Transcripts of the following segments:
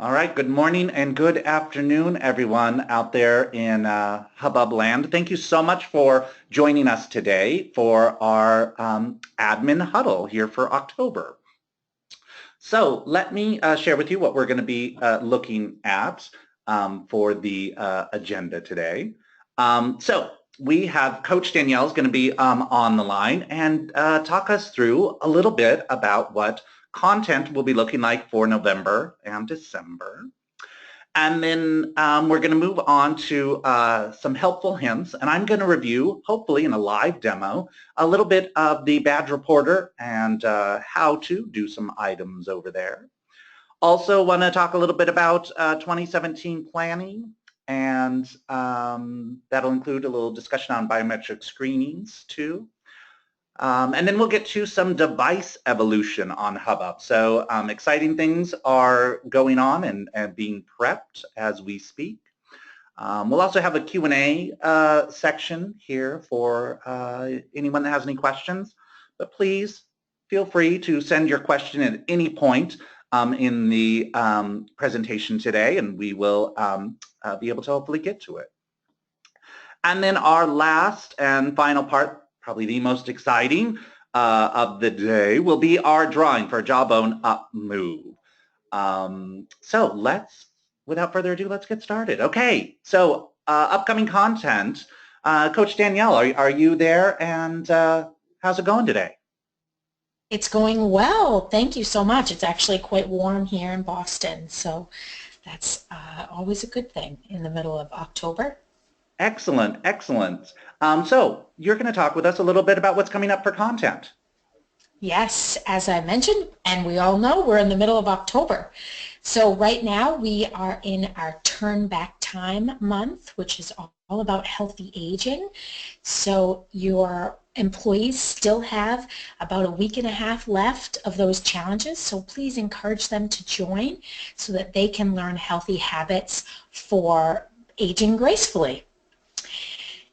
All right, good morning and good afternoon, everyone out there in Hubbub land. Thank you so much for joining us today for our admin huddle here for October. So let me share with you what we're going to be looking at for the agenda today. So we have Coach Danielle is going to be on the line and talk us through a little bit about what content will be looking like for November and December. And then we're going to move on to some helpful hints, and I'm going to review, hopefully in a live demo, a little bit of the badge reporter and how to do some items over there. Also want to talk a little bit about 2017 planning, and that'll include a little discussion on biometric screenings too. And then we'll get to some device evolution on hubbub. So exciting things are going on and being prepped as we speak. We'll also have a Q&A section here for anyone that has any questions. But please feel free to send your question at any point in the presentation today, and we will be able to hopefully get to it. And then our last and final part, probably the most exciting of the day, will be our drawing for Jawbone Up Move. So without further ado, let's get started. Okay, so upcoming content. Coach Danielle, are you there, and how's it going today? It's going well. Thank you so much. It's actually quite warm here in Boston, so that's always a good thing in the middle of October. Excellent, excellent. So you're going to talk with us a little bit about what's coming up for content. Yes, as I mentioned, and we all know, we're in the middle of October. So right now we are in our Turn Back Time month, which is all about healthy aging. So your employees still have about a week and a half left of those challenges, so please encourage them to join so that they can learn healthy habits for aging gracefully.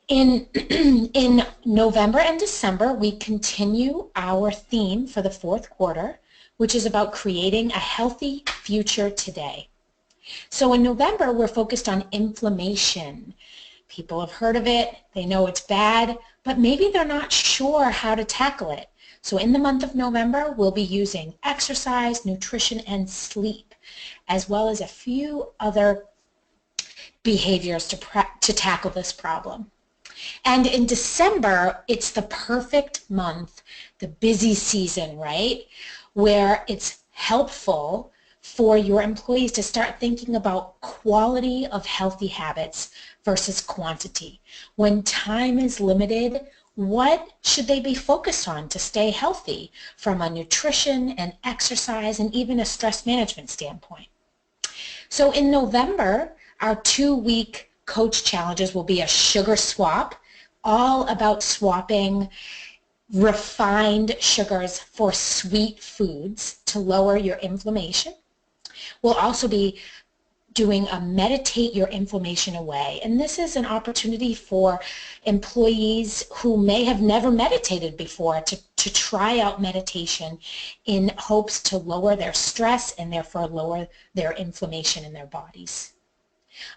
In November and December, we continue our theme for the fourth quarter, which is about creating a healthy future today. So in November, we're focused on inflammation. People have heard of it, they know it's bad, but maybe they're not sure how to tackle it. So in the month of November, we'll be using exercise, nutrition, and sleep, as well as a few other behaviors to tackle this problem. And in December, it's the perfect month, the busy season, right, where it's helpful for your employees to start thinking about quality of healthy habits versus quantity. When time is limited, what should they be focused on to stay healthy from a nutrition and exercise and even a stress management standpoint? So in November, our 2-week coach challenges will be a sugar swap, all about swapping refined sugars for sweet foods to lower your inflammation. We'll also be doing a meditate your inflammation away, and this is an opportunity for employees who may have never meditated before to try out meditation in hopes to lower their stress and therefore lower their inflammation in their bodies.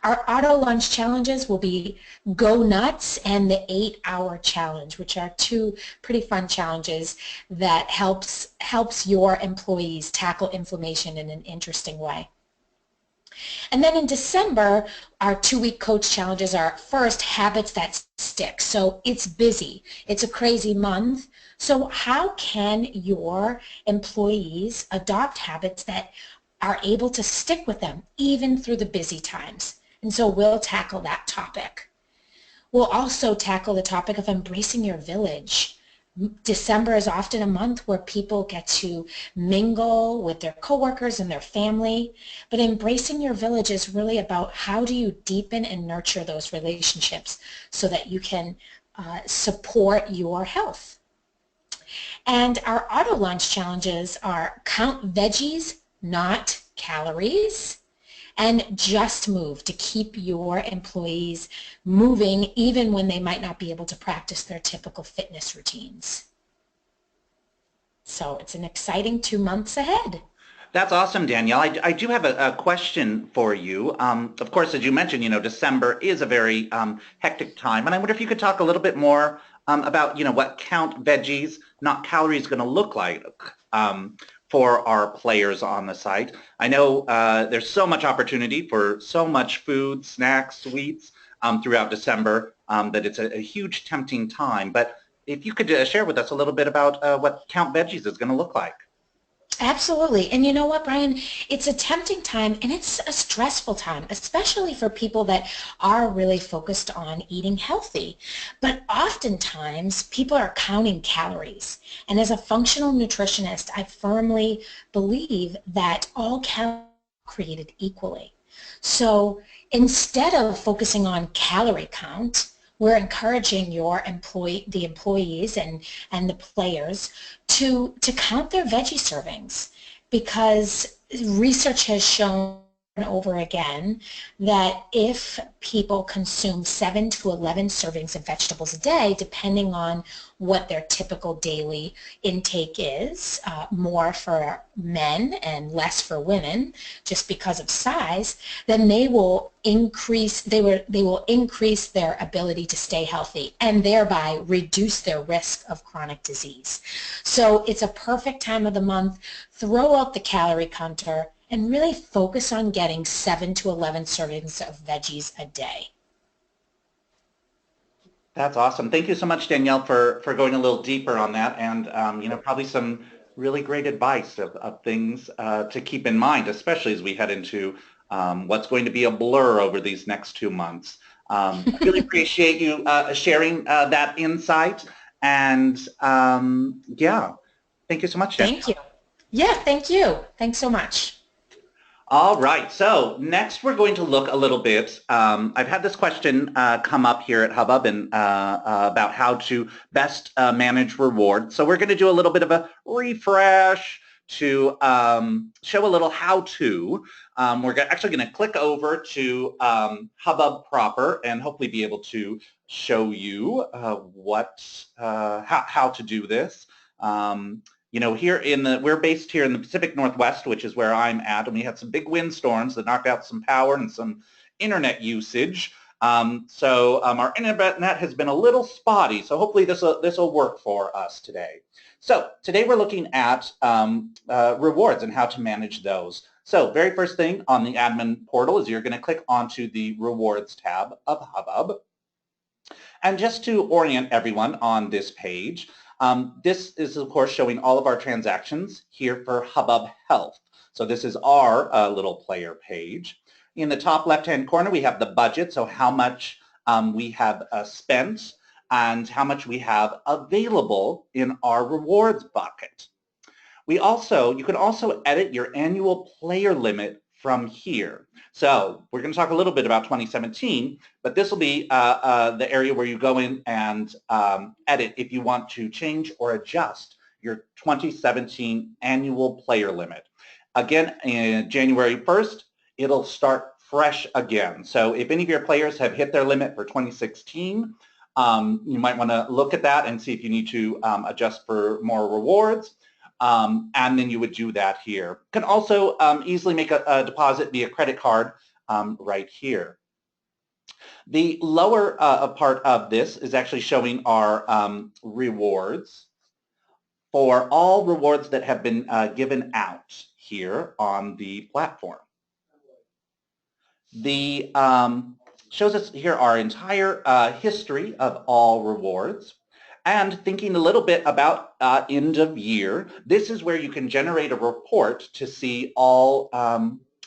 Our auto lunch challenges will be Go Nuts and the 8-hour challenge, which are two pretty fun challenges that helps your employees tackle inflammation in an interesting way. And then in December, our 2-week coach challenges are first habits that stick. So it's busy. It's a crazy month. So how can your employees adopt habits that are able to stick with them even through the busy times? And so we'll tackle that topic. We'll also tackle the topic of embracing your village. December is often a month where people get to mingle with their coworkers and their family, but embracing your village is really about how do you deepen and nurture those relationships so that you can support your health. And our auto lunch challenges are count veggies, not calories, and just move to keep your employees moving even when they might not be able to practice their typical fitness routines. So it's an exciting 2 months ahead. That's awesome, Danielle. I do have a question for you. Of course, as you mentioned, December is a very hectic time, and I wonder if you could talk a little bit more about, what count veggies, not calories, going to look like for our players on the site. I know there's so much opportunity for so much food, snacks, sweets throughout December that it's a huge tempting time. But if you could share with us a little bit about what count veggies is going to look like. Absolutely. And you know what, Brian? It's a tempting time and it's a stressful time, especially for people that are really focused on eating healthy. But oftentimes people are counting calories. And as a functional nutritionist, I firmly believe that all calories are created equally. So instead of focusing on calorie count, we're encouraging the employees and the players to count their veggie servings, because research has shown over again that if people consume 7 to 11 servings of vegetables a day, depending on what their typical daily intake is, more for men and less for women, just because of size, then they will increase their ability to stay healthy and thereby reduce their risk of chronic disease. So it's a perfect time of the month. Throw out the calorie counter and really focus on getting 7 to 11 servings of veggies a day. That's awesome. Thank you so much, Danielle, for going a little deeper on that, and probably some really great advice of things to keep in mind, especially as we head into what's going to be a blur over these next 2 months. I really appreciate you sharing that insight, and yeah, thank you so much, Danielle. Thank you. Yeah, thank you. Thanks so much. All right, so next we're going to look a little bit. I've had this question come up here at Hubbub and about how to best manage rewards. So we're going to do a little bit of a refresh to show a little how-to. We're actually going to click over to Hubbub proper and hopefully be able to show you how to do this. We're based here in the Pacific Northwest, which is where I'm at, and we had some big windstorms that knocked out some power and some internet usage. So our internet has been a little spotty, so hopefully this will work for us today. So today we're looking at rewards and how to manage those. So very first thing on the admin portal is you're going to click onto the rewards tab of Hubbub. And just to orient everyone on this page, this is, of course, showing all of our transactions here for Hubbub Health. So this is our little player page. In the top left-hand corner, we have the budget, so how much we have spent and how much we have available in our rewards bucket. You can also edit your annual player limit from here. So we're going to talk a little bit about 2017, but this will be the area where you go in and edit if you want to change or adjust your 2017 annual player limit. Again, in January 1st, it'll start fresh again. So if any of your players have hit their limit for 2016, you might want to look at that and see if you need to adjust for more rewards. And then you would do that here. You can also easily make a deposit via credit card right here. The lower part of this is actually showing our rewards for all rewards that have been given out here on the platform. The shows us here our entire history of all rewards. And thinking a little bit about end of year, this is where you can generate a report to see all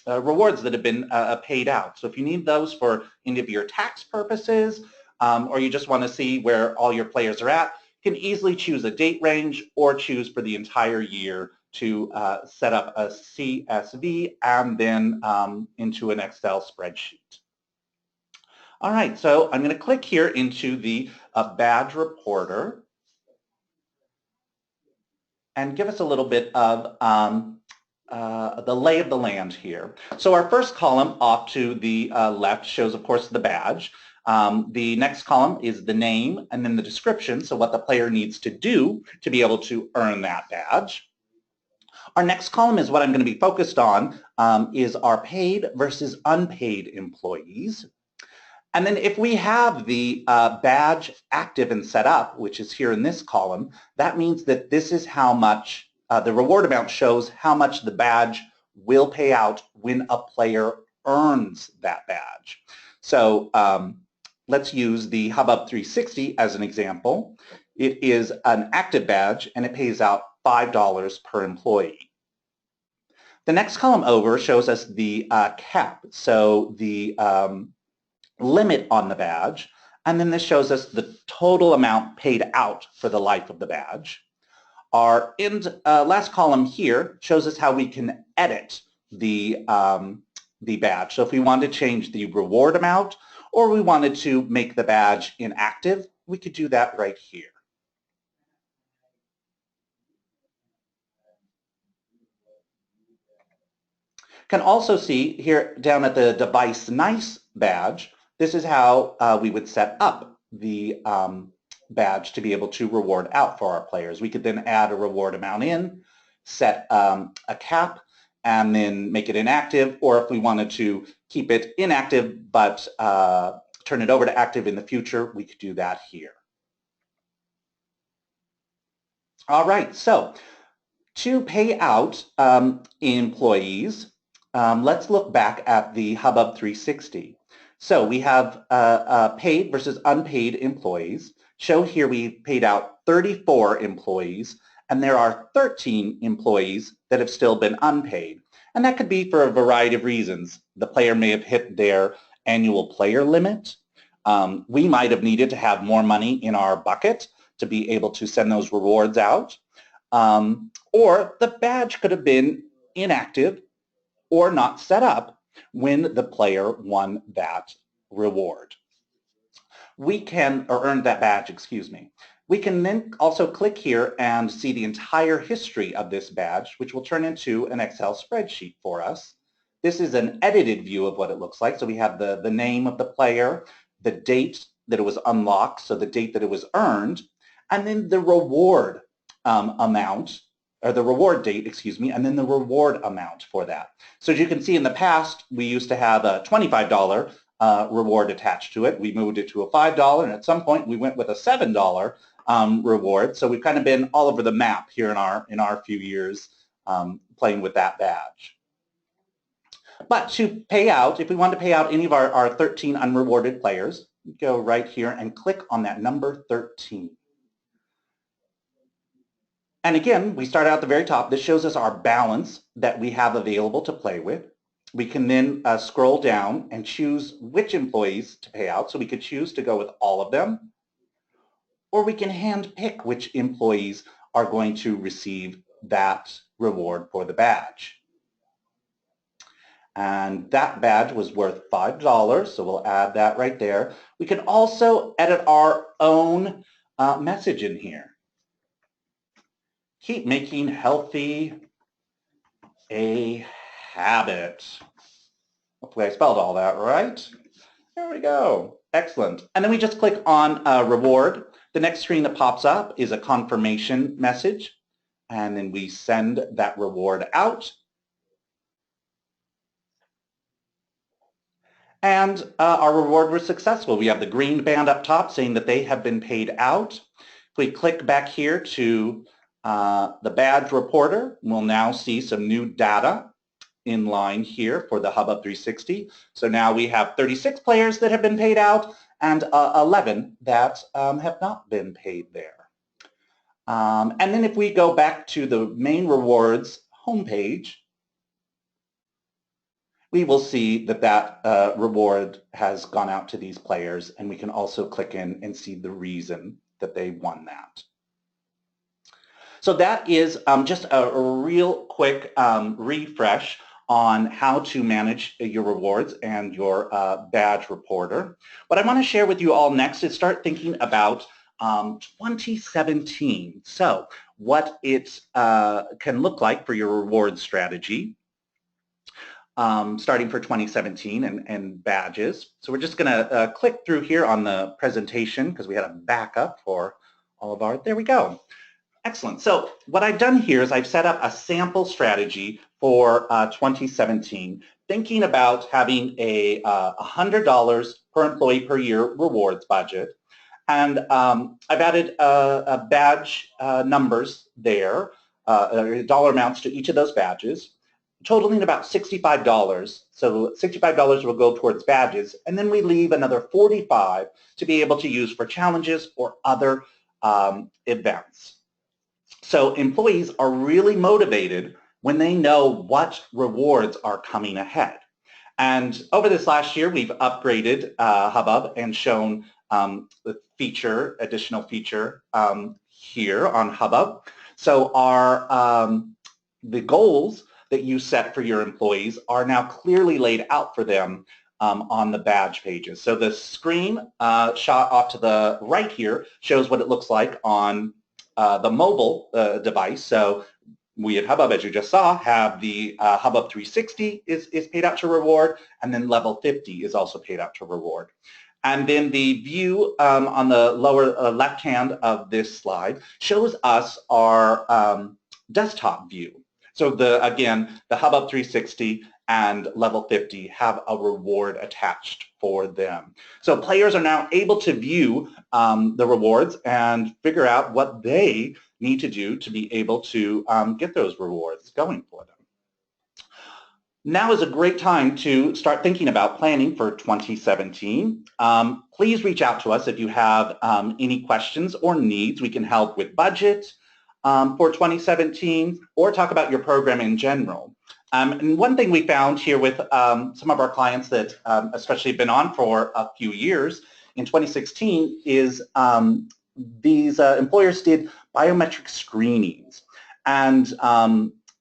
rewards that have been paid out. So if you need those for any of your tax purposes, or you just want to see where all your players are at, you can easily choose a date range or choose for the entire year to set up a CSV and then into an Excel spreadsheet. All right, so I'm going to click here into the badge reporter and give us a little bit of the lay of the land here. So our first column off to the left shows, of course, the badge. The next column is the name and then the description, so what the player needs to do to be able to earn that badge. Our next column is what I'm going to be focused on, is our paid versus unpaid employees. And then if we have the badge active and set up, which is here in this column, that means that this is how much, the reward amount shows how much the badge will pay out when a player earns that badge. So let's use the hubbub 360 as an example. It is an active badge and it pays out $5 per employee. The next column over shows us the cap, so the limit on the badge, and then this shows us the total amount paid out for the life of the badge. Our last column here shows us how we can edit the badge. So if we wanted to change the reward amount or we wanted to make the badge inactive, we could do that right here. Can also see here down at the device nice badge, this is how we would set up the badge to be able to reward out for our players. We could then add a reward amount in, set a cap, and then make it inactive, or if we wanted to keep it inactive but turn it over to active in the future, we could do that here. All right, so to pay out employees, let's look back at the hubbub 360. So we have paid versus unpaid employees. Show here we paid out 34 employees, and there are 13 employees that have still been unpaid. And that could be for a variety of reasons. The player may have hit their annual player limit. We might have needed to have more money in our bucket to be able to send those rewards out. Or the badge could have been inactive or not set up when the player won that reward. We can, or earned that badge, excuse me. We can then also click here and see the entire history of this badge, which will turn into an Excel spreadsheet for us. This is an edited view of what it looks like. So we have the name of the player, the date that it was unlocked, so the date that it was earned, and then the reward amount, or the reward date, excuse me, and then the reward amount for that. So as you can see in the past, we used to have a $25 reward attached to it. We moved it to a $5, and at some point we went with a $7 reward. So we've kind of been all over the map here in our few years playing with that badge. But to pay out, if we want to pay out any of our 13 unrewarded players, go right here and click on that number 13. And again, we start out at the very top. This shows us our balance that we have available to play with. We can then scroll down and choose which employees to pay out. So we could choose to go with all of them, or we can hand pick which employees are going to receive that reward for the badge. And that badge was worth $5, so we'll add that right there. We can also edit our own message in here. Keep making healthy a habit. Hopefully I spelled all that right. There we go. Excellent. And then we just click on reward. The next screen that pops up is a confirmation message. And then we send that reward out. And our reward was successful. We have the green band up top saying that they have been paid out. If we click back here to the badge reporter, we'll now see some new data in line here for the hubbub 360. So now we have 36 players that have been paid out and 11 that have not been paid there. And then if we go back to the main rewards homepage, we will see that that reward has gone out to these players, and we can also click in and see the reason that they won that. So that is just a real quick refresh on how to manage your rewards and your badge reporter. What I want to share with you all next is start thinking about 2017. So what it can look like for your reward strategy. Starting for 2017 and badges. So we're just going to click through here on the presentation because we had a backup for all of our, there we go. Excellent. So what I've done here is I've set up a sample strategy for 2017, thinking about having a $100 per employee per year rewards budget. And I've added badge numbers there, dollar amounts to each of those badges, totaling about $65. So $65 will go towards badges, and then we leave another $45 to be able to use for challenges or other events. So employees are really motivated when they know what rewards are coming ahead. And over this last year, we've upgraded Hubbub and shown the additional feature here on Hubbub. So the goals that you set for your employees are now clearly laid out for them on the badge pages. So the screen shot off to the right here shows what it looks like on the mobile device. So we at Hubbub, as you just saw, have the Hubbub 360 is paid out to reward, and then level 50 is also paid out to reward. And then the view on the lower left hand of this slide shows us our desktop view. So again, the Hubbub 360 and level 50 have a reward attached for them. So players are now able to view the rewards and figure out what they need to do to be able to get those rewards going for them. Now is a great time to start thinking about planning for 2017. Please reach out to us if you have any questions or needs. We can help with budget for 2017 or talk about your program in general. And one thing we found here with some of our clients that especially have been on for a few years in 2016 is these employers did biometric screenings. And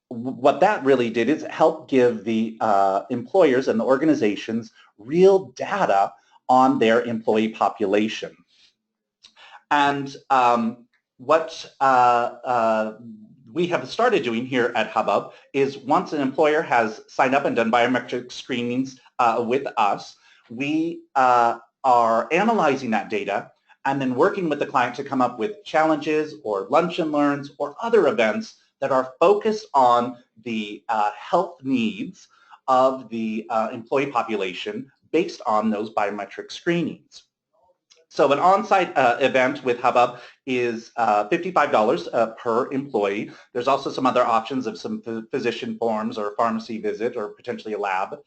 what that really did is help give the employers and the organizations real data on their employee population. And what we have started doing here at Hubbub is once an employer has signed up and done biometric screenings with us, we are analyzing that data and then working with the client to come up with challenges or lunch and learns or other events that are focused on the health needs of the employee population based on those biometric screenings. So an on-site event with Hubbub is $55 per employee. There's also some other options of some physician forms or pharmacy visit or potentially a lab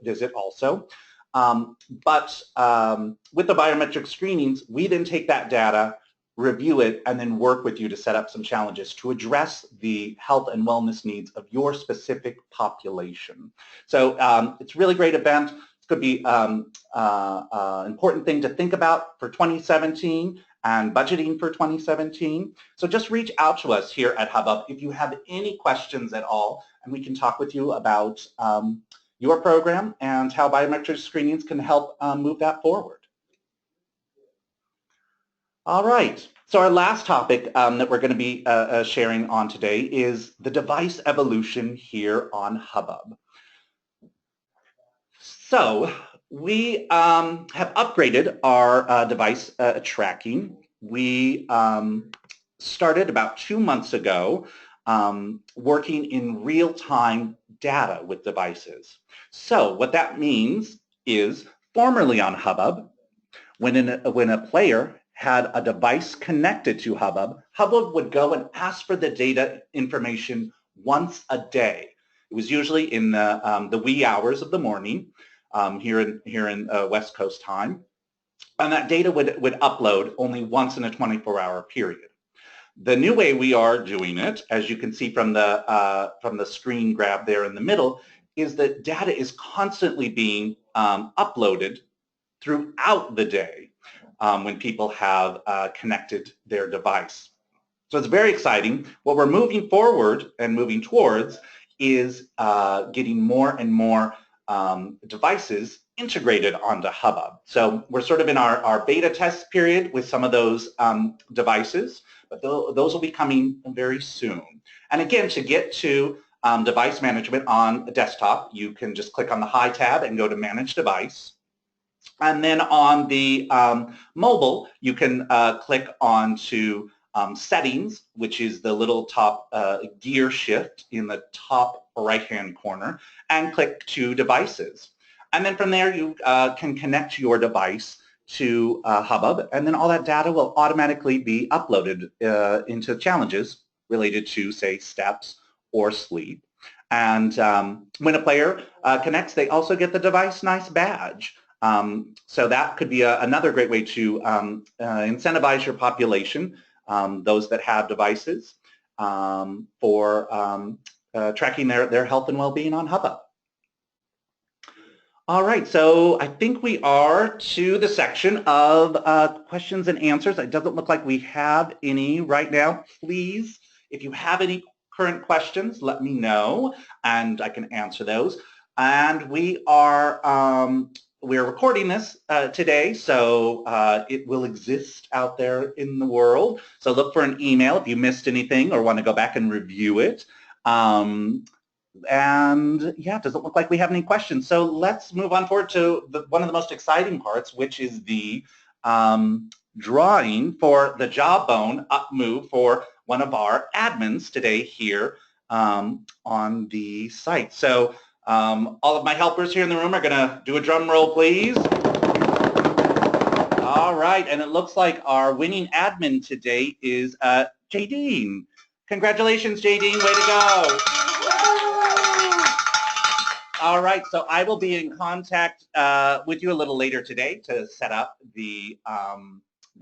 visit also. But with the biometric screenings, we then take that data, review it, and then work with you to set up some challenges to address the health and wellness needs of your specific population. So it's a really great event. Could be important thing to think about for 2017 and budgeting for 2017. So just reach out to us here at Hubbub if you have any questions at all, and we can talk with you about your program and how biometric screenings can help move that forward. All right. So our last topic that we're going to be sharing on today is the device evolution here on Hubbub. So we have upgraded our device tracking. We started about 2 months ago working in real-time data with devices. So what that means is formerly on Hubbub, when a player had a device connected to Hubbub, Hubbub would go and ask for the data information once a day. It was usually in the wee hours of the morning. Here in West Coast time, and that data would upload only once in a 24-hour period. The new way we are doing it, as you can see from the screen grab there in the middle, is that data is constantly being uploaded throughout the day when people have connected their device. So it's very exciting. What we're moving forward and moving towards is getting more and more devices integrated onto Hubbub. So we're sort of in our beta test period with some of those devices, but those will be coming very soon. And again, to get to device management on a desktop, you can just click on the Hi tab and go to Manage Device. And then on the mobile, you can click onto settings, which is the little top gear shift in the top right-hand corner, and click to devices. And then from there, you can connect your device to Hubbub, and then all that data will automatically be uploaded into challenges related to, say, steps or sleep. And when a player connects, they also get the Device Nice badge. So that could be another great way to incentivize your population, those that have devices, for tracking their health and well-being on Hubbub. All right, so I think we are to the section of questions and answers. It doesn't look like we have any right now. Please, if you have any current questions, let me know, and I can answer those. And we're recording this today, so it will exist out there in the world. So look for an email if you missed anything or want to go back and review it. And yeah, it doesn't look like we have any questions. So let's move on forward to one of the most exciting parts, which is the drawing for the Jawbone up move for one of our admins today here on the site. So all of my helpers here in the room are going to do a drum roll, please. All right, and it looks like our winning admin today is Jadine. Congratulations, Jadine, way to go. All right, so I will be in contact with you a little later today to set up the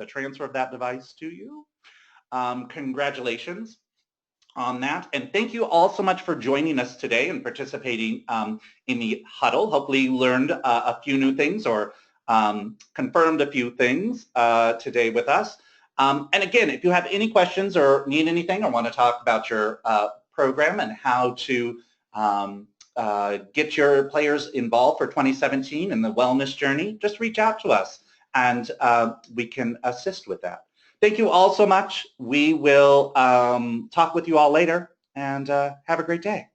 transfer of that device to you. Congratulations on that, and thank you all so much for joining us today and participating in the huddle. Hopefully you learned a few new things or confirmed a few things today with us. And again, if you have any questions or need anything or want to talk about your program and how to get your players involved for 2017 and the wellness journey, just reach out to us and we can assist with that. Thank you all so much. We will talk with you all later, and have a great day.